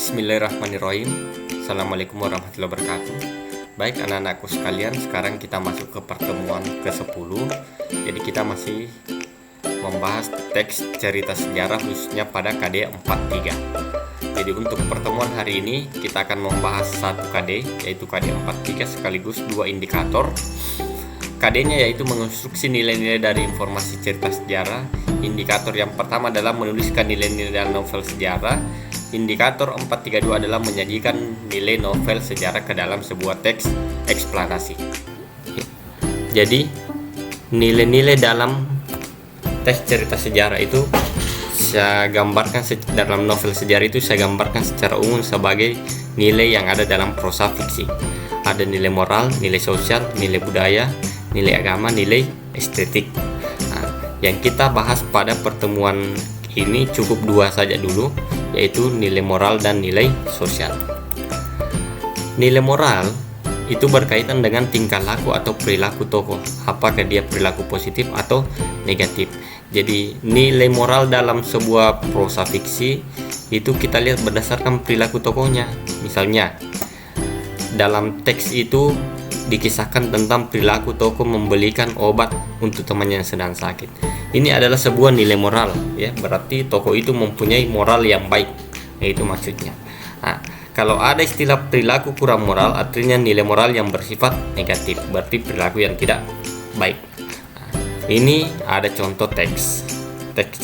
Bismillahirrahmanirrahim. Assalamualaikum warahmatullahi wabarakatuh. Baik anak-anakku sekalian, sekarang kita masuk ke pertemuan ke-10. Jadi kita masih membahas teks cerita sejarah khususnya pada KD 43. Jadi untuk pertemuan hari ini kita akan membahas satu KD, yaitu KD 43 sekaligus dua indikator. KD-nya yaitu mengonstruksi nilai-nilai dari informasi cerita sejarah. Indikator yang pertama adalah menuliskan nilai-nilai dalam novel sejarah. Indikator 432 adalah menyajikan nilai novel sejarah ke dalam sebuah teks eksplanasi. Jadi nilai-nilai dalam teks cerita sejarah itu saya gambarkan dalam novel sejarah itu saya gambarkan secara umum sebagai nilai yang ada dalam prosa fiksi. Ada nilai moral, nilai sosial, nilai budaya, nilai agama, nilai estetik. Nah, yang kita bahas pada pertemuan ini cukup dua saja dulu, yaitu nilai moral dan nilai sosial. Nilai moral itu berkaitan dengan tingkah laku atau perilaku tokoh, apakah dia perilaku positif atau negatif. Jadi nilai moral dalam sebuah prosa fiksi itu kita lihat berdasarkan perilaku tokohnya. Misalnya dalam teks itu dikisahkan tentang perilaku tokoh membelikan obat untuk temannya yang sedang sakit. Ini adalah sebuah nilai moral, ya. Berarti tokoh itu mempunyai moral yang baik. Itu maksudnya. Nah, kalau ada istilah perilaku kurang moral, artinya nilai moral yang bersifat negatif, berarti perilaku yang tidak baik. Nah, ini ada contoh teks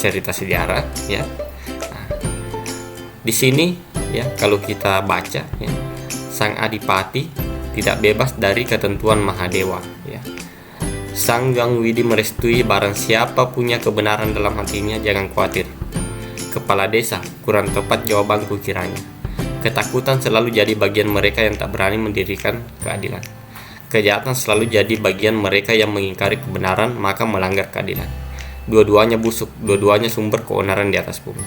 cerita sejarah, ya. Nah, di sini, ya, kalau kita baca, ya, sang adipati tidak bebas dari ketentuan Mahadewa, ya. Sang Hyang Widi merestui barang siapa punya kebenaran dalam hatinya, jangan khawatir. Kepala desa, kurang tepat jawabanku kiranya. Ketakutan selalu jadi bagian mereka yang tak berani mendirikan keadilan. Kejahatan selalu jadi bagian mereka yang mengingkari kebenaran maka melanggar keadilan. Dua-duanya busuk, dua-duanya sumber keonaran di atas bumi.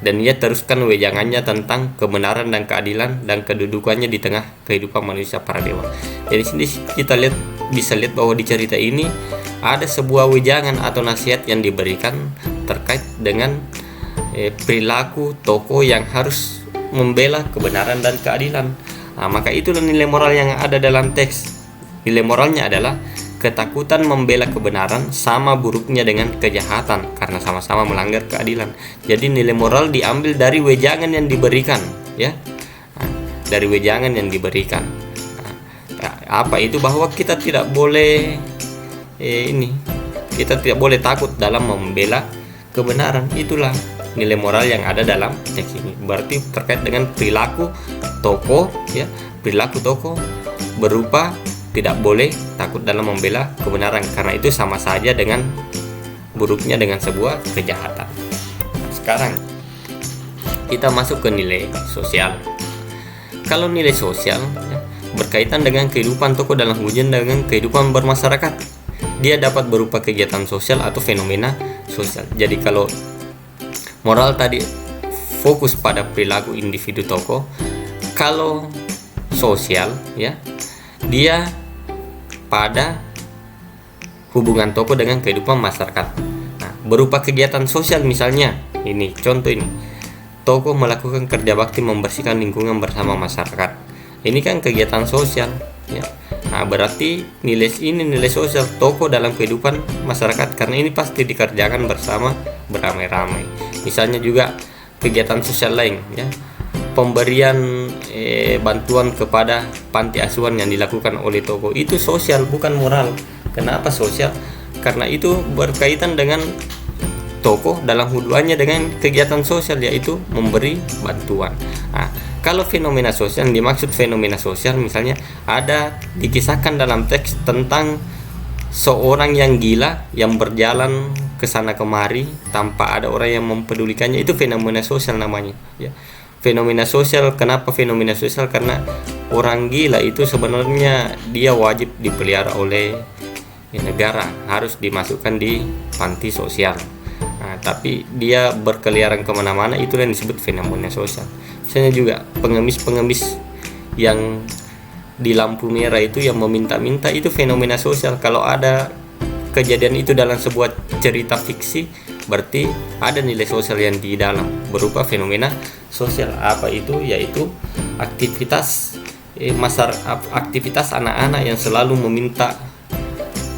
Dan ia teruskan wejangannya tentang kebenaran dan keadilan dan kedudukannya di tengah kehidupan manusia para dewa. Jadi sini kita bisa lihat bahwa di cerita ini ada sebuah wejangan atau nasihat yang diberikan terkait dengan perilaku tokoh yang harus membela kebenaran dan keadilan. Nah, maka itulah nilai moral yang ada dalam teks. Nilai moralnya adalah ketakutan membela kebenaran sama buruknya dengan kejahatan karena sama-sama melanggar keadilan. Jadi nilai moral diambil dari wejangan yang diberikan, ya. Nah, dari wejangan yang diberikan. Nah, apa itu? Bahwa kita tidak boleh kita tidak boleh takut dalam membela kebenaran. Itulah nilai moral yang ada dalam teks ini. Berarti terkait dengan perilaku tokoh, ya. Perilaku tokoh berupa tidak boleh takut dalam membela kebenaran karena itu sama saja dengan buruknya dengan sebuah kejahatan. Sekarang kita masuk ke nilai sosial. Kalau nilai sosial, ya, berkaitan dengan kehidupan tokoh dalam hubungan dengan kehidupan bermasyarakat. Dia dapat berupa kegiatan sosial atau fenomena sosial. Jadi kalau moral tadi fokus pada perilaku individu tokoh, kalau sosial, ya, dia pada hubungan tokoh dengan kehidupan masyarakat. Nah, berupa kegiatan sosial misalnya, ini contoh ini. Tokoh melakukan kerja bakti membersihkan lingkungan bersama masyarakat. Ini kan kegiatan sosial, ya. Nah, berarti nilai sosial tokoh dalam kehidupan masyarakat karena ini pasti dikerjakan bersama beramai-ramai. Misalnya juga kegiatan sosial lain, ya. Pemberian bantuan kepada panti asuhan yang dilakukan oleh tokoh itu sosial bukan moral. Kenapa sosial? Karena itu berkaitan dengan tokoh dalam hubungannya dengan kegiatan sosial, yaitu memberi bantuan. Nah, kalau fenomena sosial, yang dimaksud fenomena sosial misalnya ada dikisahkan dalam teks tentang seorang yang gila yang berjalan ke sana kemari tanpa ada orang yang mempedulikannya, itu fenomena sosial namanya, ya. Fenomena sosial, kenapa fenomena sosial? Karena orang gila itu sebenarnya dia wajib dipelihara oleh negara, harus dimasukkan di panti sosial. Nah, tapi dia berkeliaran kemana-mana, itu yang disebut fenomena sosial. Misalnya juga pengemis-pengemis yang di lampu merah itu yang meminta-minta, itu fenomena sosial. Kalau ada kejadian itu dalam sebuah cerita fiksi, berarti ada nilai sosial yang di dalam berupa fenomena sosial. Apa itu? Yaitu aktivitas aktivitas anak-anak yang selalu meminta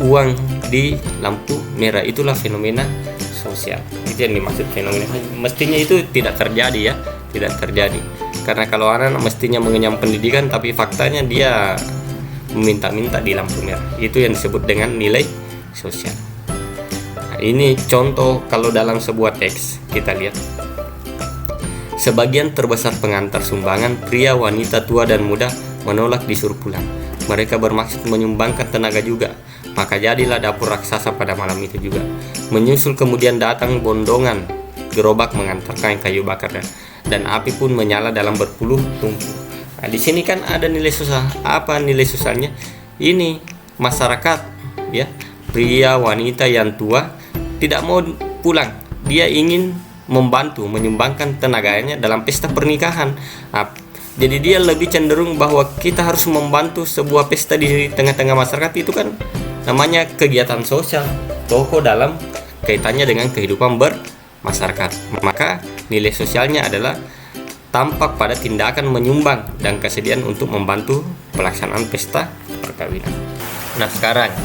uang di lampu merah, itulah fenomena sosial. Itu yang dimaksud fenomena. Mestinya itu tidak terjadi ya, tidak terjadi. Karena kalau anak mestinya mengenyam pendidikan, tapi faktanya dia meminta-minta di lampu merah. Itu yang disebut dengan nilai sosial. Nah, ini contoh kalau dalam sebuah teks kita lihat. Sebagian terbesar pengantar sumbangan, pria, wanita, tua dan muda, menolak disuruh pulang. Mereka bermaksud menyumbangkan tenaga juga. Maka jadilah dapur raksasa pada malam itu juga. Menyusul kemudian datang bondongan gerobak mengantarkan kayu bakar dan api pun menyala dalam berpuluh tungku. Nah, di sini kan ada nilai sosial. Apa nilai sosialnya? Ini masyarakat ya, pria, wanita yang tua tidak mau pulang. Dia ingin membantu menyumbangkan tenaganya dalam pesta pernikahan. Nah, jadi dia lebih cenderung bahwa kita harus membantu sebuah pesta di tengah-tengah masyarakat. Itu kan namanya kegiatan sosial, toko dalam kaitannya dengan kehidupan bermasyarakat. Maka nilai sosialnya adalah tampak pada tindakan menyumbang dan kesediaan untuk membantu pelaksanaan pesta perkawinan. Nah, sekarang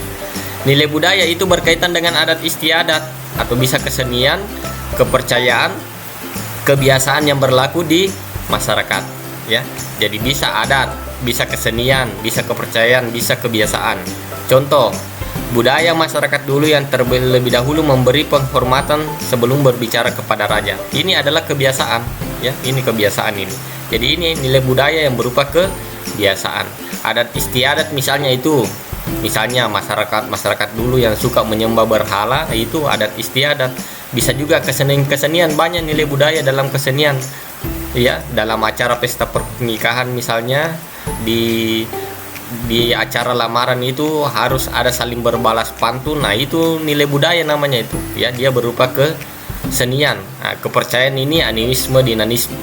nilai budaya itu berkaitan dengan adat istiadat atau bisa kesenian, kepercayaan, kebiasaan yang berlaku di masyarakat ya. Jadi bisa adat, bisa kesenian, bisa kepercayaan, bisa kebiasaan. Contoh, budaya masyarakat dulu yang terlebih dahulu memberi penghormatan sebelum berbicara kepada raja. Ini adalah kebiasaan ya, ini kebiasaan ini. Jadi ini nilai budaya yang berupa kebiasaan. Adat istiadat misalnya itu, misalnya masyarakat dulu yang suka menyembah berhala, itu adat istiadat. Bisa juga kesenian, banyak nilai budaya dalam kesenian ya. Dalam acara pesta pernikahan misalnya, di acara lamaran itu harus ada saling berbalas pantun. Nah, itu nilai budaya namanya itu ya, dia berupa kesenian. Nah, kepercayaan ini animisme,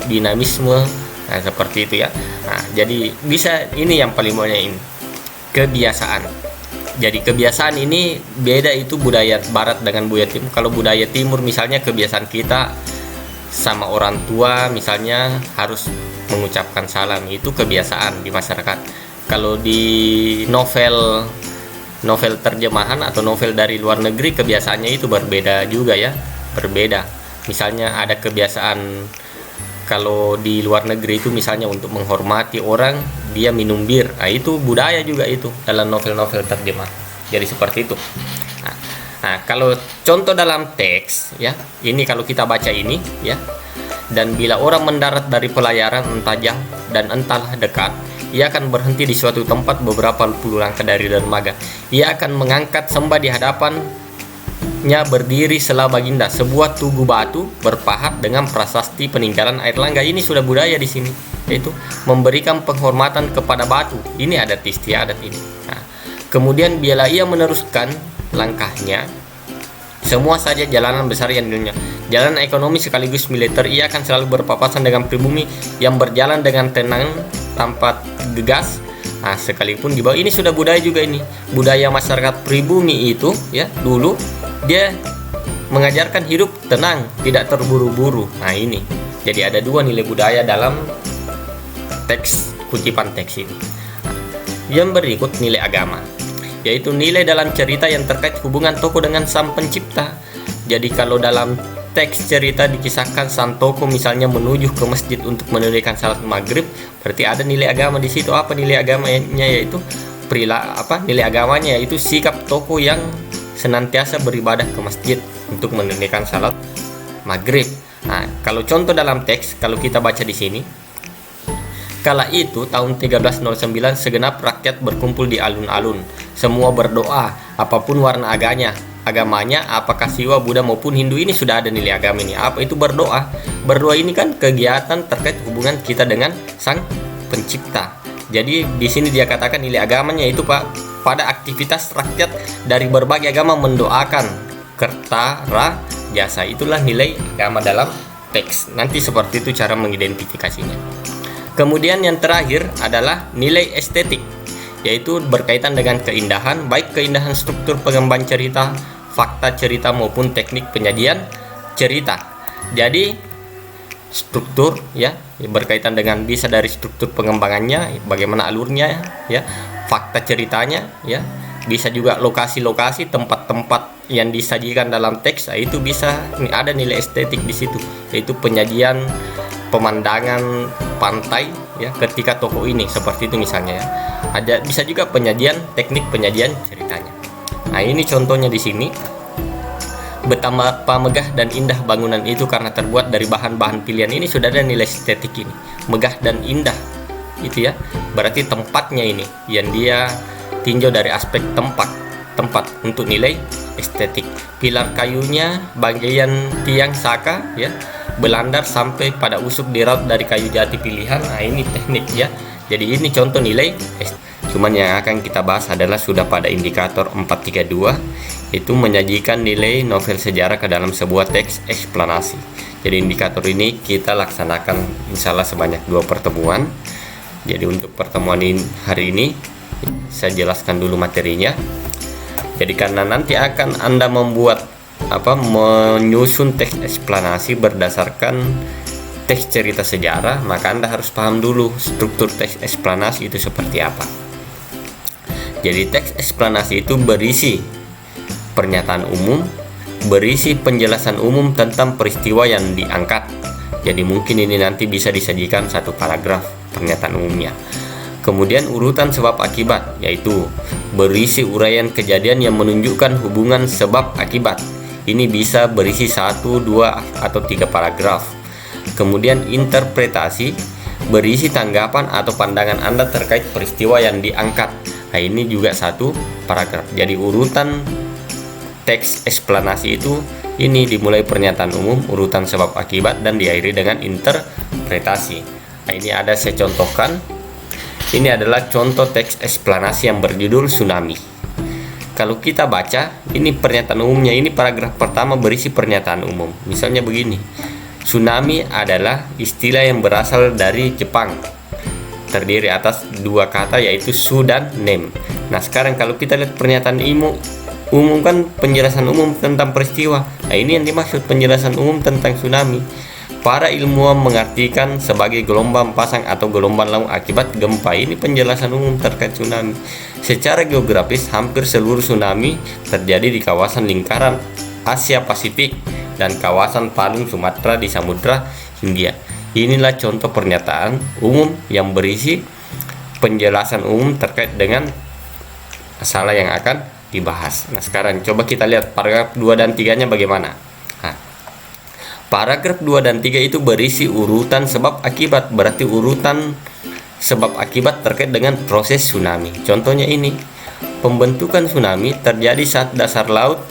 dinamisme, nah seperti itu ya. Nah, jadi bisa, ini yang paling banyak ini kebiasaan. Jadi kebiasaan ini beda, itu budaya barat dengan budaya timur. Kalau budaya timur misalnya kebiasaan kita sama orang tua misalnya harus mengucapkan salam, itu kebiasaan di masyarakat. Kalau di novel terjemahan atau novel dari luar negeri, kebiasaannya itu berbeda juga ya, berbeda. Misalnya ada kebiasaan kalau di luar negeri itu misalnya untuk menghormati orang dia minum bir. Nah, itu budaya juga itu dalam novel-novel terjemah. Jadi seperti itu. Nah, kalau contoh dalam teks ya, ini kalau kita baca ini ya. Dan bila orang mendarat dari pelayaran entah jauh dan entahlah dekat, ia akan berhenti di suatu tempat beberapa puluh langkah dari dermaga. Ia akan mengangkat sembah di hadapannya berdiri Sela Baginda, sebuah tugu batu berpahat dengan prasasti peninggalan Airlangga. Ini sudah budaya di sini, yaitu memberikan penghormatan kepada batu. Ini adat istiadat ini. Nah, kemudian bila ia meneruskan langkahnya, semua saja jalanan besar yang dulunya jalan ekonomi sekaligus militer, ia akan selalu berpapasan dengan pribumi yang berjalan dengan tenang tanpa gegas. Nah, sekalipun di bawah, ini sudah budaya juga ini. Budaya masyarakat pribumi itu ya, dulu dia mengajarkan hidup tenang, tidak terburu-buru. Nah, ini. Jadi ada dua nilai budaya dalam teks, kutipan teks ini. Yang berikut nilai agama, yaitu nilai dalam cerita yang terkait hubungan tokoh dengan sang pencipta. Jadi kalau dalam teks cerita dikisahkan sang tokoh misalnya menuju ke masjid untuk menunaikan salat maghrib, berarti ada nilai agama di situ. Apa nilai agamanya? Yaitu nilai agamanya yaitu sikap tokoh yang senantiasa beribadah ke masjid untuk menunaikan salat maghrib. Nah, kalau contoh dalam teks, kalau kita baca di sini, kala itu tahun 1309 segenap rakyat berkumpul di alun-alun. Semua berdoa, apapun warna agamanya, apakah Siwa, Buddha maupun Hindu. Ini sudah ada nilai agama ini. Apa itu berdoa? Berdoa ini kan kegiatan terkait hubungan kita dengan sang pencipta. Jadi di sini dia katakan nilai agamanya itu pada aktivitas rakyat dari berbagai agama mendoakan Kertara jasa. Itulah nilai agama dalam teks. Nanti seperti itu cara mengidentifikasinya. Kemudian yang terakhir adalah nilai estetik, yaitu berkaitan dengan keindahan, baik keindahan struktur pengemban cerita, fakta cerita maupun teknik penyajian cerita. Jadi struktur ya berkaitan dengan bisa dari struktur pengembangannya, bagaimana alurnya ya, fakta ceritanya ya, bisa juga lokasi-lokasi, tempat-tempat yang disajikan dalam teks. Nah, itu bisa ada nilai estetik di situ, yaitu penyajian pemandangan pantai ya ketika tokoh ini seperti itu misalnya ya. Ada bisa juga penyajian teknik penyajian ceritanya. Nah, ini contohnya di sini. Betapa megah dan indah bangunan itu karena terbuat dari bahan-bahan pilihan. Ini sudah ada nilai estetik ini, megah dan indah itu ya. Berarti tempatnya ini yang dia tinjau dari aspek tempat untuk nilai estetik. Pilar kayunya bagian tiang saka ya, belandar sampai pada usuk diraut dari kayu jati pilihan. Nah, ini teknik ya. Jadi ini contoh nilai estetik. Cuman yang akan kita bahas adalah sudah pada indikator 432, itu menyajikan nilai novel sejarah ke dalam sebuah teks eksplanasi. Jadi indikator ini kita laksanakan insya Allah sebanyak 2 pertemuan. Jadi untuk pertemuan hari ini saya jelaskan dulu materinya. Jadi karena nanti akan Anda menyusun teks eksplanasi berdasarkan teks cerita sejarah, maka Anda harus paham dulu struktur teks eksplanasi itu seperti apa. Jadi teks eksplanasi itu berisi pernyataan umum, berisi penjelasan umum tentang peristiwa yang diangkat. Jadi mungkin ini nanti bisa disajikan 1 paragraf pernyataan umumnya. Kemudian urutan sebab akibat, yaitu berisi uraian kejadian yang menunjukkan hubungan sebab akibat. Ini bisa berisi 1, 2, atau 3 paragraf. Kemudian interpretasi, berisi tanggapan atau pandangan Anda terkait peristiwa yang diangkat. Nah, ini juga 1 paragraf. Jadi urutan teks eksplanasi itu ini dimulai pernyataan umum, urutan sebab akibat, dan diakhiri dengan interpretasi. Nah, ini ada saya contohkan. Ini adalah contoh teks eksplanasi yang berjudul Tsunami. Kalau kita baca, ini pernyataan umumnya, ini paragraf pertama berisi pernyataan umum. Misalnya begini, tsunami adalah istilah yang berasal dari Jepang, terdiri atas 2 kata yaitu su dan nem. Nah, sekarang kalau kita lihat pernyataan umum kan penjelasan umum tentang peristiwa. Nah, ini yang dimaksud penjelasan umum tentang tsunami. Para ilmuwan mengartikan sebagai gelombang pasang atau gelombang laut akibat gempa. Ini penjelasan umum terkait tsunami. Secara geografis, hampir seluruh tsunami terjadi di kawasan lingkaran Asia Pasifik dan kawasan Palung Sumatera di Samudra Hindia. Inilah contoh pernyataan umum yang berisi penjelasan umum terkait dengan masalah yang akan dibahas. Nah, sekarang coba kita lihat paragraf 2 dan 3-nya bagaimana. Nah, paragraf 2 dan 3 itu berisi urutan sebab akibat, berarti urutan sebab akibat terkait dengan proses tsunami. Contohnya ini, pembentukan tsunami terjadi saat dasar laut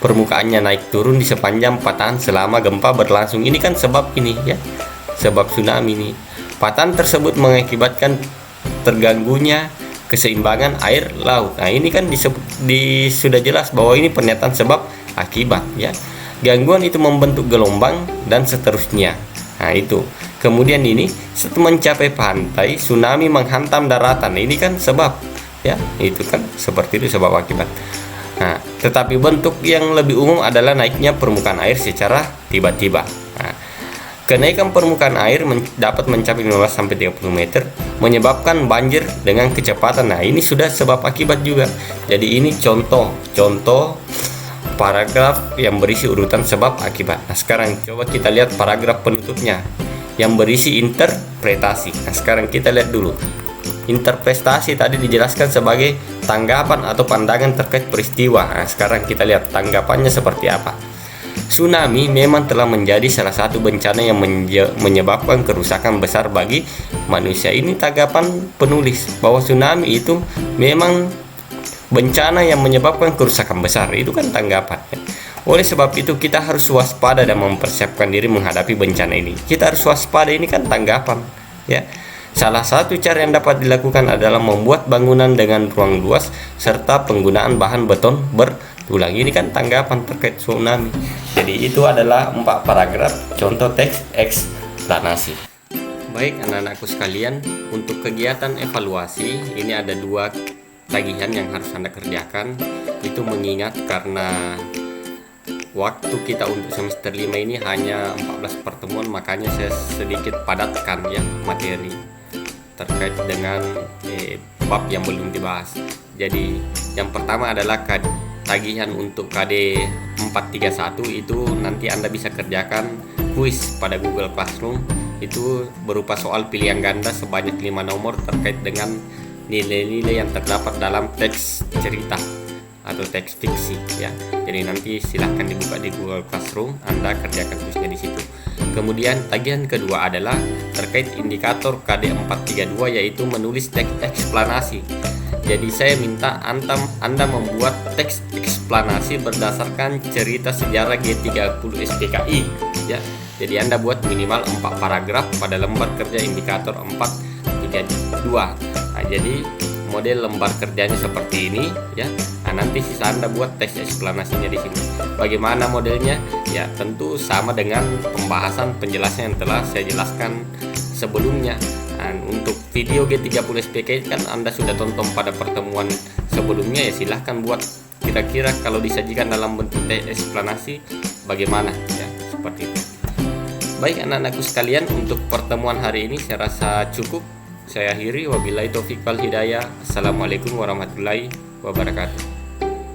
permukaannya naik turun di sepanjang patahan selama gempa berlangsung. Ini kan sebab ini ya, sebab tsunami ini. Patahan tersebut mengakibatkan terganggunya keseimbangan air laut. Nah, ini kan sudah jelas bahwa ini pernyataan sebab akibat ya. Gangguan itu membentuk gelombang dan seterusnya. Nah, itu. Kemudian ini setelah mencapai pantai, tsunami menghantam daratan. Ini kan sebab ya. Itu kan seperti itu sebab akibat. Nah, tetapi bentuk yang lebih umum adalah naiknya permukaan air secara tiba-tiba. Nah, kenaikan permukaan air dapat mencapai 15-30 meter, menyebabkan banjir dengan kecepatan. Nah, ini sudah sebab akibat juga. Jadi ini contoh paragraf yang berisi urutan sebab akibat. Nah, sekarang coba kita lihat paragraf penutupnya yang berisi interpretasi. Nah, sekarang kita lihat dulu. Interpretasi tadi dijelaskan sebagai tanggapan atau pandangan terkait peristiwa. Nah, sekarang kita lihat tanggapannya seperti apa. Tsunami memang telah menjadi salah satu bencana yang menyebabkan kerusakan besar bagi manusia. Ini tanggapan penulis bahwa tsunami itu memang bencana yang menyebabkan kerusakan besar. Itu kan tanggapan. Oleh sebab itu kita harus waspada dan mempersiapkan diri menghadapi bencana ini. Kita harus waspada, ini kan tanggapan ya. Salah satu cara yang dapat dilakukan adalah membuat bangunan dengan ruang luas serta penggunaan bahan beton berulang. Ini kan tanggapan terkait tsunami. Jadi itu adalah 4 paragraf contoh teks eksplanasi. Baik anak-anakku sekalian, untuk kegiatan evaluasi ini ada 2 tagihan yang harus Anda kerjakan. Itu mengingat karena waktu kita untuk semester 5 ini hanya 14 pertemuan, makanya saya sedikit padatkan ya materi terkait dengan bab yang belum dibahas. Jadi yang pertama adalah tagihan untuk KD 431, itu nanti Anda bisa kerjakan kuis pada Google Classroom. Itu berupa soal pilihan ganda sebanyak 5 nomor terkait dengan nilai-nilai yang terdapat dalam teks cerita atau teks fiksi ya. Jadi nanti silahkan dibuka di Google Classroom, Anda kerjakan kuisnya di situ. Kemudian tagihan kedua adalah terkait indikator KD 432, yaitu menulis teks eksplanasi. Jadi saya minta Anda membuat teks eksplanasi berdasarkan cerita sejarah G30 SPKI ya. Jadi Anda buat minimal 4 paragraf pada lembar kerja indikator 432. Nah, jadi model lembar kerjanya seperti ini ya. Nah, nanti sisa Anda buat teks eksplanasinya di sini. Bagaimana modelnya? Ya, tentu sama dengan pembahasan penjelasan yang telah saya jelaskan sebelumnya. Nah, untuk video G30 SPK kan Anda sudah tonton pada pertemuan sebelumnya ya, silahkan buat kira-kira kalau disajikan dalam bentuk teks eksplanasi bagaimana ya, seperti itu. Baik anak-anakku sekalian, untuk pertemuan hari ini saya rasa cukup. Saya akhiri, wabillahi taufiq wal hidayah. Assalamualaikum warahmatullahi wabarakatuh.